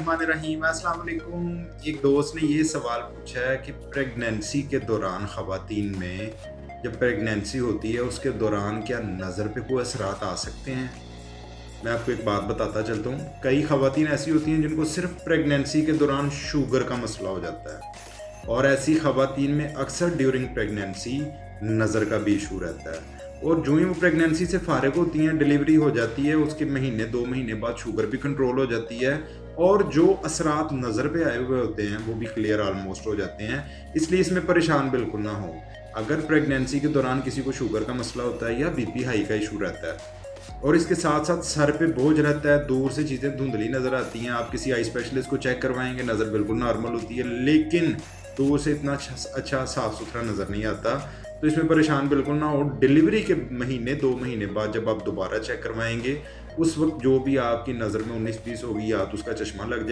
रहीम अस्सलाम वालेकुम। एक दोस्त ने ये सवाल पूछा है कि प्रेगनेंसी के दौरान ख़वातीन में जब प्रेगनेंसी होती है उसके दौरान क्या नज़र पे कोई असरात आ सकते हैं। मैं आपको एक बात बताता चलता हूँ, कई ख़वातीन ऐसी होती हैं जिनको सिर्फ प्रेगनेंसी के दौरान शुगर का मसला हो जाता है और ऐसी ख़वातीन में अक्सर ड्यूरिंग प्रेगनेंसी नज़र का भी इशू रहता है। और जो ही वो प्रेगनेंसी से फारिग होती हैं, डिलीवरी हो जाती है, उसके महीने 2 महीने बाद शुगर भी कंट्रोल हो जाती है और जो असरात नज़र पे आए हुए होते हैं वो भी क्लियर ऑलमोस्ट हो जाते हैं। इसलिए इसमें परेशान बिल्कुल ना हो। अगर प्रेगनेंसी के दौरान किसी को शुगर का मसला होता है या बीपी हाई का इशू रहता है और इसके साथ साथ सर पे बोझ रहता है, दूर से चीज़ें धुंधली नज़र आती हैं, आप किसी आई स्पेशलिस्ट को चेक करवाएंगे, नज़र बिल्कुल नॉर्मल होती है, लेकिन दूर से इतना अच्छा साफ़ सुथरा नज़र नहीं आता, तो इसमें परेशान बिल्कुल ना हो। डिलीवरी के महीने 2 महीने बाद जब आप दोबारा चेक करवाएंगे, उस वक्त जो भी आपकी नज़र में 19-20 होगी या तो उसका चश्मा लग जाए